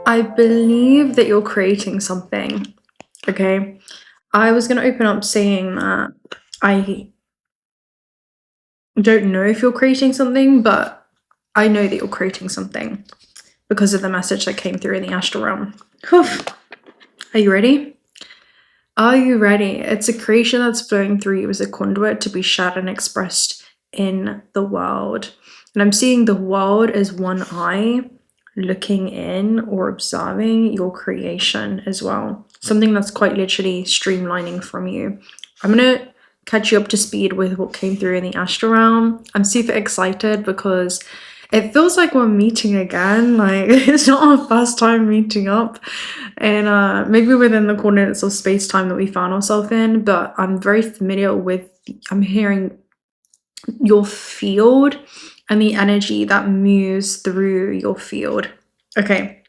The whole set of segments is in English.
I believe that you're creating something, okay? I was going to open up saying that I don't know if you're creating something, but I know that you're creating something because of the message that came through in the astral realm. Whew. Are you ready? Are you ready? It's a creation that's flowing through you as a conduit to be shared and expressed in the world. And I'm seeing the world as one eye looking in or observing your creation as well. Something that's quite literally streamlining from you. I'm going to catch you up to speed with what came through in the astral realm. I'm super excited because it feels like we're meeting again. Like, it's not our first time meeting up, and maybe within the coordinates of space-time that we found ourselves in, but I'm very familiar with, I'm hearing your field and the energy that moves through your field. Okay.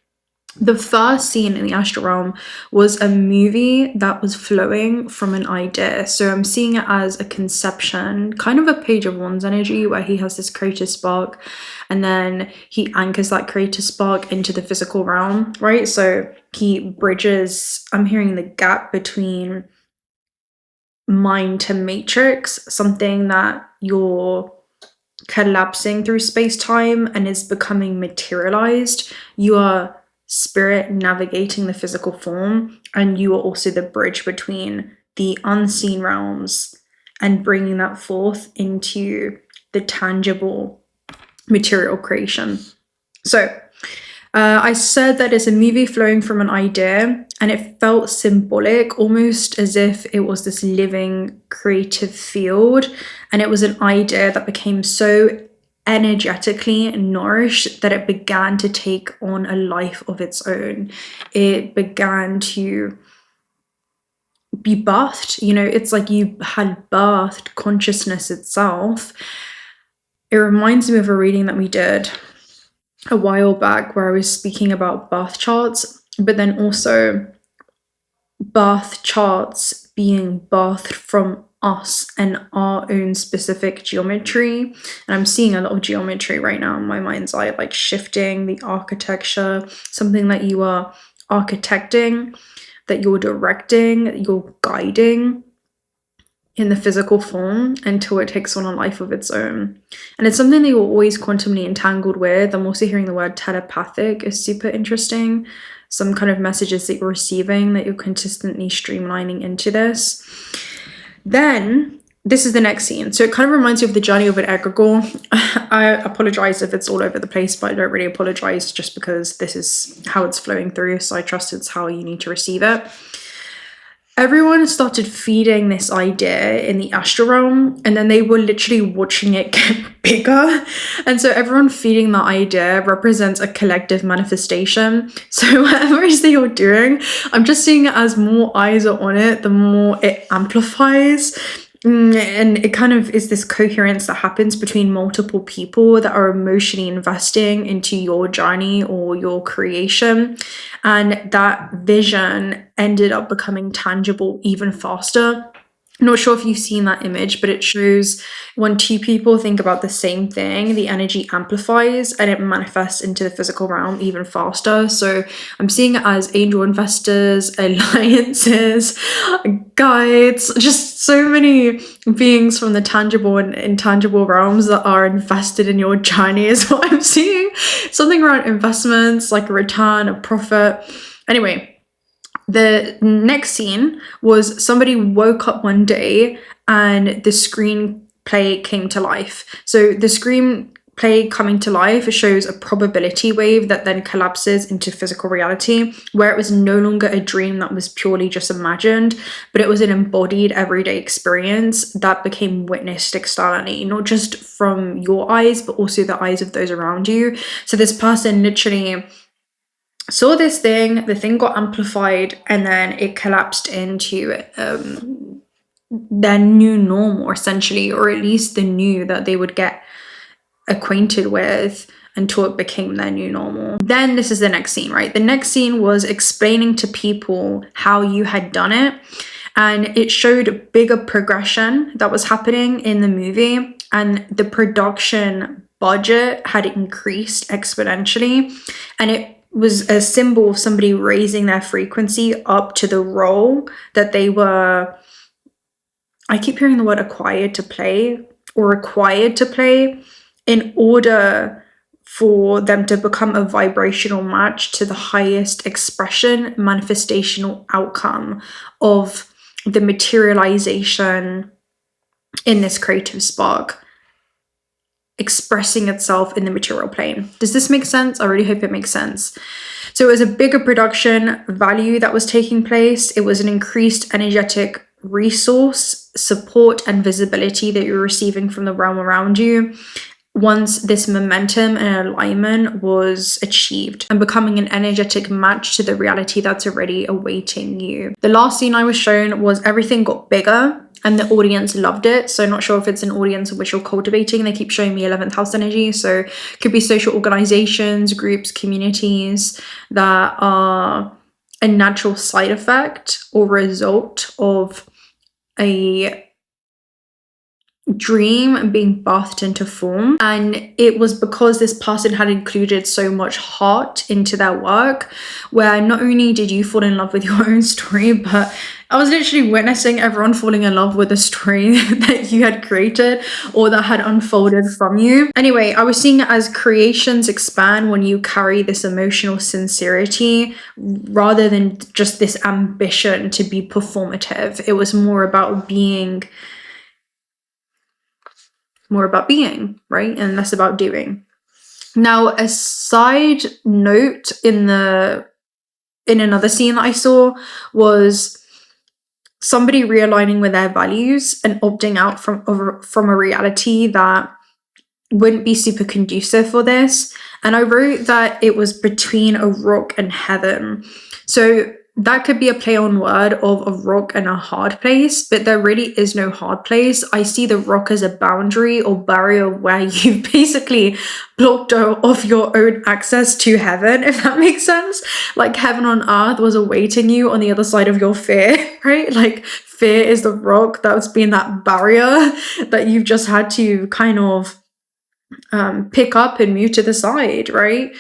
The first scene in the astral realm was a movie that was flowing from an idea. So I'm seeing it as a conception, kind of a page of wands energy where he has this creative spark and then he anchors that creative spark into the physical realm, right? So he bridges, I'm hearing the gap between mind to matrix, something that you're collapsing through space-time and is becoming materialized. You are spirit navigating the physical form, and you are also the bridge between the unseen realms and bringing that forth into the tangible material creation. So I said that it's a movie flowing from an idea, and it felt symbolic, almost as if it was this living creative field, and it was an idea that became so energetically nourished that it began to take on a life of its own. It began to be birthed. You know, it's like you had birthed consciousness itself. It reminds me of a reading that we did a while back where I was speaking about birth charts, but then also birth charts being birthed from us and our own specific geometry. And I'm seeing a lot of geometry right now in my mind's eye, like shifting, the architecture, something that you are architecting, that you're directing, you're guiding in the physical form until it takes on a life of its own. And it's something that you're always quantumly entangled with. I'm also hearing the word telepathic is super interesting. Some kind of messages that you're receiving that you're consistently streamlining into this. Then this is the next scene. So it kind of reminds you of the journey of an egregore. I apologize if it's all over the place, but I don't really apologize just because this is how it's flowing through. So I trust it's how you need to receive it. Everyone started feeding this idea in the astral realm, and then they were literally watching it get bigger. And so everyone feeding that idea represents a collective manifestation. So whatever it is that you're doing, I'm just seeing it as more eyes are on it, the more it amplifies. And it kind of is this coherence that happens between multiple people that are emotionally investing into your journey or your creation. And that vision ended up becoming tangible even faster. I'm not sure if you've seen that image, but it shows when two people think about the same thing, the energy amplifies and it manifests into the physical realm even faster. So I'm seeing it as angel investors, alliances, guides, just so many beings from the tangible and intangible realms that are invested in your journey is what I'm seeing. Something around investments, like a return, a profit. Anyway. The next scene was somebody woke up one day and the screenplay came to life. So the screenplay coming to life shows a probability wave that then collapses into physical reality, where it was no longer a dream that was purely just imagined, but it was an embodied everyday experience that became witnessed externally, not just from your eyes, but also the eyes of those around you. So this person literally saw this thing, the thing got amplified, and then it collapsed into their new normal, essentially, or at least the new that they would get acquainted with until it became their new normal. Then this is the next scene, right? The next scene was explaining to people how you had done it, and it showed a bigger progression that was happening in the movie, and the production budget had increased exponentially, and it was a symbol of somebody raising their frequency up to the role that they were, I keep hearing the word acquired to play or required to play, in order for them to become a vibrational match to the highest expression, manifestational outcome of the materialization in this creative spark, expressing itself in the material plane. Does this make sense? I really hope it makes sense. So it was a bigger production value that was taking place. It was an increased energetic resource, support, and visibility that you're receiving from the realm around you once this momentum and alignment was achieved, and becoming an energetic match to the reality that's already awaiting you. The last scene I was shown was everything got bigger and the audience loved it. So not sure if it's an audience in which you're cultivating. They keep showing me 11th house energy. So it could be social organizations, groups, communities that are a natural side effect or result of a dream being birthed into form. And it was because this person had included so much heart into their work, where not only did you fall in love with your own story, but I was literally witnessing everyone falling in love with the story that you had created or that had unfolded from you. Anyway, I was seeing it as creations expand when you carry this emotional sincerity rather than just this ambition to be performative. It was more about being, right? And less about doing. Now, a side note in another scene that I saw was somebody realigning with their values and opting out from a reality that wouldn't be super conducive for this. And I wrote that it was between a rock and heaven. So that could be a play on word of a rock and a hard place, but there really is no hard place. I see the rock as a boundary or barrier where you've basically blocked off your own access to heaven, if that makes sense. Like heaven on earth was awaiting you on the other side of your fear, right? Like fear is the rock that's been that barrier that you've just had to kind of pick up and move to the side, right?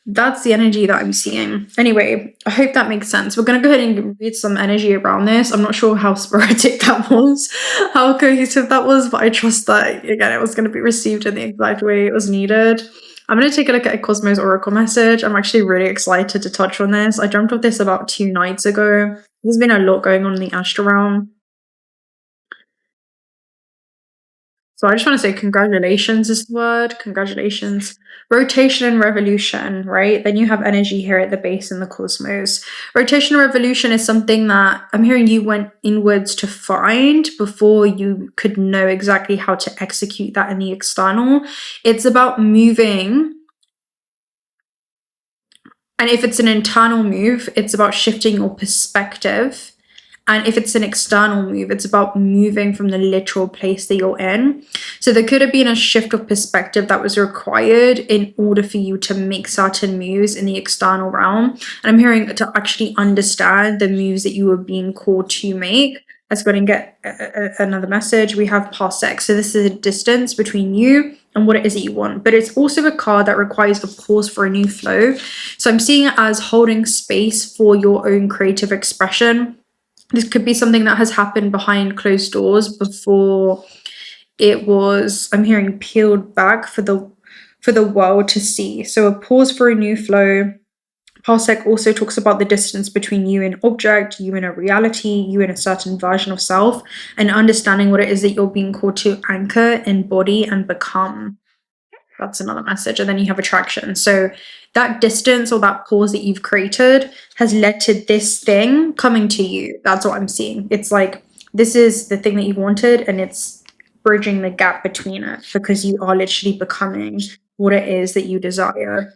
That's the energy that I'm seeing. Anyway, I hope that makes sense. We're going to go ahead and read some energy around this. I'm not sure how sporadic that was, how cohesive that was, but I trust that, again, it was going to be received in the exact way it was needed. I'm going to take a look at a Cosmos Oracle message. I'm actually really excited to touch on this. I dreamt of this about 2 nights ago. There's been a lot going on in the astral realm. So I just want to say congratulations is the word. Congratulations. Rotation and revolution, right? Then you have energy here at the base in the cosmos. Rotation and revolution is something that I'm hearing you went inwards to find before you could know exactly how to execute that in the external. It's about moving. And if it's an internal move, it's about shifting your perspective. And if it's an external move, it's about moving from the literal place that you're in. So there could have been a shift of perspective that was required in order for you to make certain moves in the external realm. And I'm hearing to actually understand the moves that you were being called to make. Let's go ahead and get another message. We have parsec. So this is a distance between you and what it is that you want. But it's also a card that requires a pause for a new flow. So I'm seeing it as holding space for your own creative expression. This could be something that has happened behind closed doors before it was, I'm hearing, peeled back for the world to see. So a pause for a new flow. Parsec also talks about the distance between you and object, you and a reality, you and a certain version of self, and understanding what it is that you're being called to anchor, embody, and become. That's another message. And then you have attraction. So that distance or that pause that you've created has led to this thing coming to you. That's what I'm seeing. It's like, this is the thing that you wanted, and it's bridging the gap between it because you are literally becoming what it is that you desire.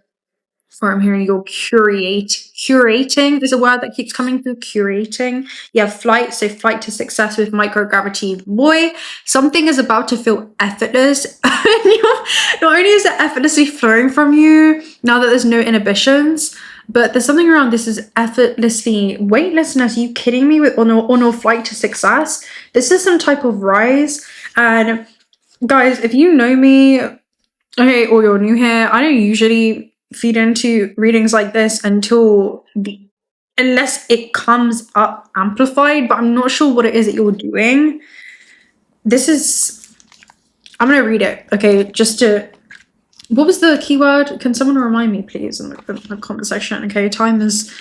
Or I'm hearing you're curating. There's a word that keeps coming through, curating. You have flight, so flight to success with microgravity. Boy, something is about to feel effortless. Not only is it effortlessly flowing from you, now that there's no inhibitions, but there's something around this is effortlessly weightlessness. Are you kidding me? With on a flight to success? This is some type of rise. And guys, if you know me, okay, or you're new here, I don't usually feed into readings like this unless it comes up amplified, but I'm not sure what it is that you're doing. I'm gonna read it, okay, what was the keyword? Can someone remind me, please, in the comment section? Okay, time is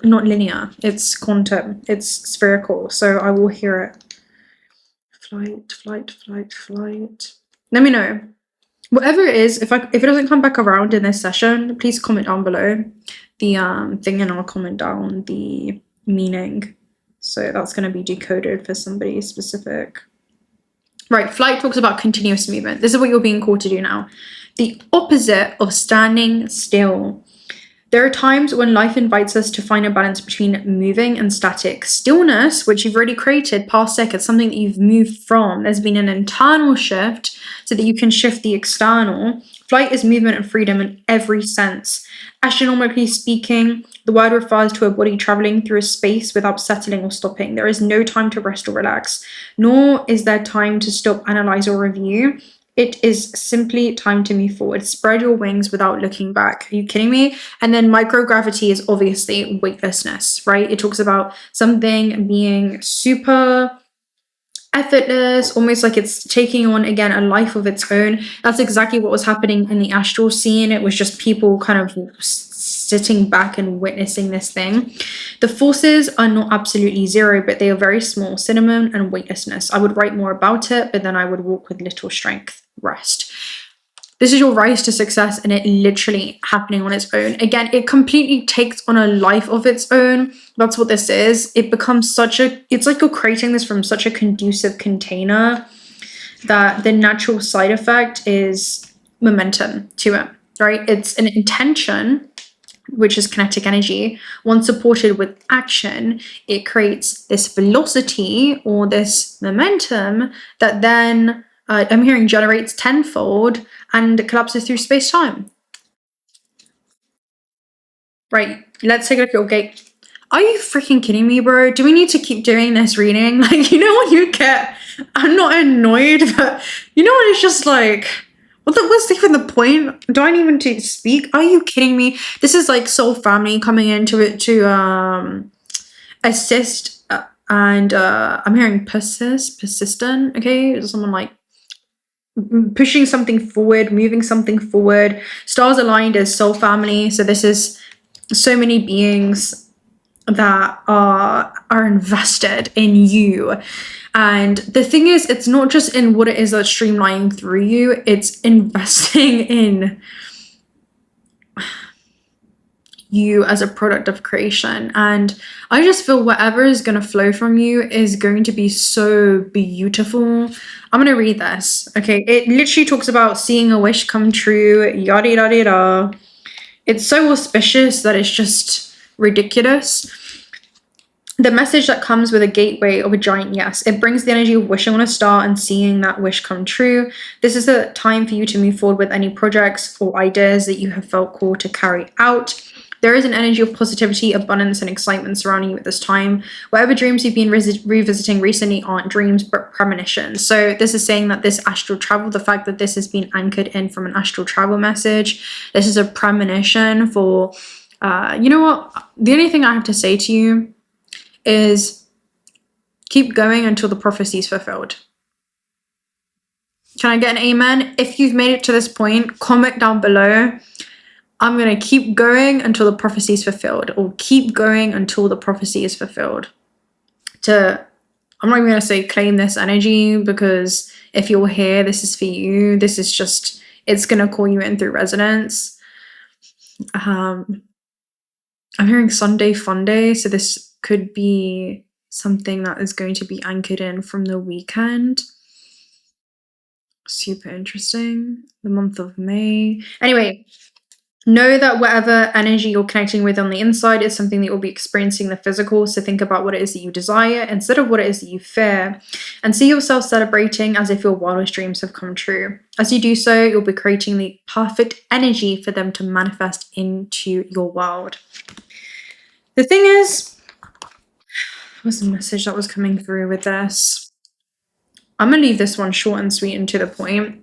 not linear. It's quantum. It's spherical. So I will hear it. Flight, flight, flight, flight. Let me know. Whatever it is, if it doesn't come back around in this session, please comment down below the thing, and I'll comment down the meaning. So that's going to be decoded for somebody specific. Right, flight talks about continuous movement. This is what you're being called to do now. The opposite of standing still. There are times when life invites us to find a balance between moving and static. Stillness, which you've already created, past second, something that you've moved from. There's been an internal shift so that you can shift the external. Flight is movement and freedom in every sense. Astronomically speaking, the word refers to a body traveling through a space without settling or stopping. There is no time to rest or relax, nor is there time to stop, analyze, or review. It is simply time to move forward. Spread your wings without looking back. Are you kidding me? And then microgravity is obviously weightlessness, right? It talks about something being super effortless, almost like it's taking on, again, a life of its own. That's exactly what was happening in the astral scene. It was just people kind of sitting back and witnessing this thing. The forces are not absolutely zero, but they are very small. Cinnamon and weightlessness. I would write more about it, but then I would walk with little strength. Rest. This is your rise to success, and it literally happening on its own. Again, it completely takes on a life of its own. That's what this is. It becomes it's like you're creating this from such a conducive container that the natural side effect is momentum to it, right? It's an intention, which is kinetic energy. Once supported with action, it creates this velocity or this momentum that then I'm hearing generates tenfold and collapses through space-time. Right, let's take a look at your gate. Are you freaking kidding me, bro? Do we need to keep doing this reading? Like, you know when you get, I'm not annoyed, but you know when it's just like, what's even the point? Do I need even to speak? Are you kidding me? This is like soul family coming into it to assist, and I'm hearing persistent, okay? Someone like pushing something forward, moving something forward. Stars aligned as soul family. So this is so many beings that are invested in you. And the thing is, it's not just in what it is that's streamlining through you, it's investing in you as a product of creation. And I just feel whatever is going to flow from you is going to be so beautiful. I'm going to read this. Okay, it literally talks about seeing a wish come true, yada yada yada. It's so auspicious that it's just ridiculous. The message that comes with a gateway of a giant yes. It brings the energy of wishing on a star and seeing that wish come true. This is the time for you to move forward with any projects or ideas that you have felt called to carry out. There is an energy of positivity, abundance, and excitement surrounding you at this time. Whatever dreams you've been revisiting recently aren't dreams, but premonitions. So this is saying that this astral travel, the fact that this has been anchored in from an astral travel message, this is a premonition for, you know what? The only thing I have to say to you is keep going until the prophecy is fulfilled. Can I get an amen? If you've made it to this point, comment down below. I'm going to keep going until the prophecy is fulfilled, or keep going until the prophecy is fulfilled. I'm not even going to say claim this energy, because if you're here, this is for you. This is just, it's going to call you in through resonance. I'm hearing Sunday fun day, so this could be something that is going to be anchored in from the weekend. Super interesting. The month of May. Anyway, know that whatever energy you're connecting with on the inside is something that you'll be experiencing in the physical. So think about what it is that you desire instead of what it is that you fear, and see yourself celebrating as if your wildest dreams have come true. As you do so, you'll be creating the perfect energy for them to manifest into your world. The thing is, what's the message that was coming through with this? I'm going to leave this one short and sweet and to the point.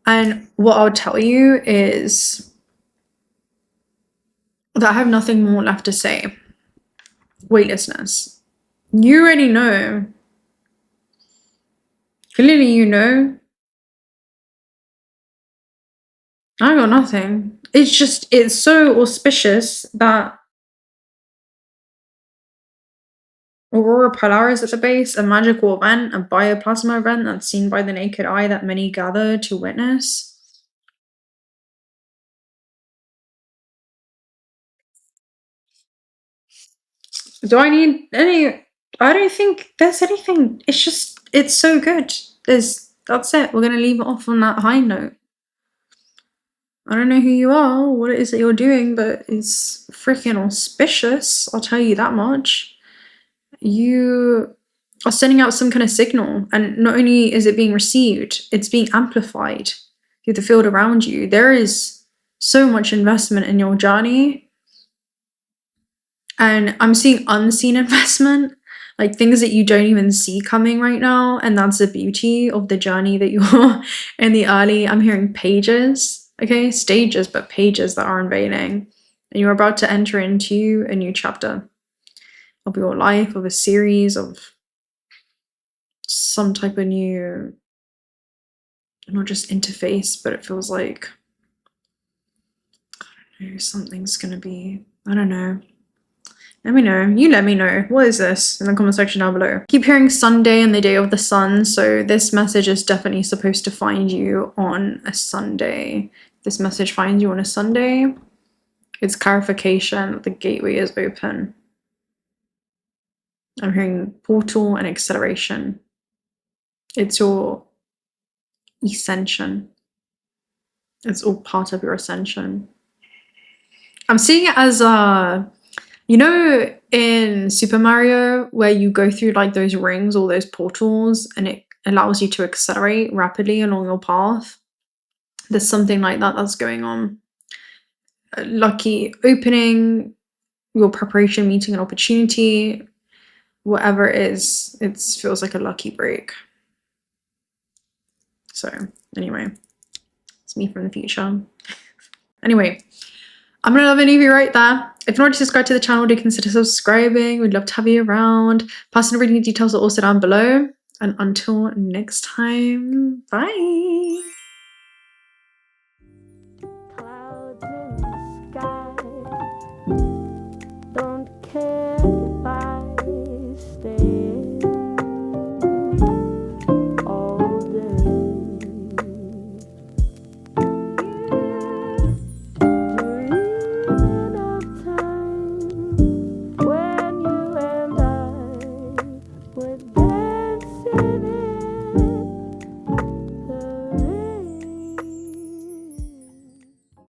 And what I'll tell you is that I have nothing more left to say. Weightlessness. You already know. Clearly you know. I got nothing. It's just, it's so auspicious that Aurora Polaris at the base, a magical event, a bioplasma event that's seen by the naked eye that many gather to witness. Do I need any? I don't think there's anything. It's just, it's so good. That's it. We're gonna leave it off on that high note. I don't know who you are, or what it is that you're doing, but it's freaking auspicious. I'll tell you that much. You are sending out some kind of signal, and not only is it being received, it's being amplified through the field around you. There is so much investment in your journey. And I'm seeing unseen investment, like things that you don't even see coming right now. And that's the beauty of the journey that you're in the early. I'm hearing pages, okay? Stages, but pages that are unveiling. And you're about to enter into a new chapter of your life, of a series of some type of new, not just interface, but it feels like, I don't know, something's gonna be, I don't know. Let me know. You let me know. What is this in the comment section down below? Keep hearing Sunday and the day of the sun. So this message is definitely supposed to find you on a Sunday. This message finds you on a Sunday. It's clarification. The gateway is open. I'm hearing portal and acceleration. It's your ascension. It's all part of your ascension. I'm seeing it as you know, in Super Mario, where you go through like those rings or those portals and it allows you to accelerate rapidly along your path? There's something like that that's going on. A lucky opening, your preparation meeting an opportunity, whatever it is, it feels like a lucky break. So anyway, it's me from the future. Anyway, I'm gonna love any of you right there. If you're not already subscribed to the channel, do consider subscribing. We'd love to have you around. Personal reading details are also down below. And until next time, bye.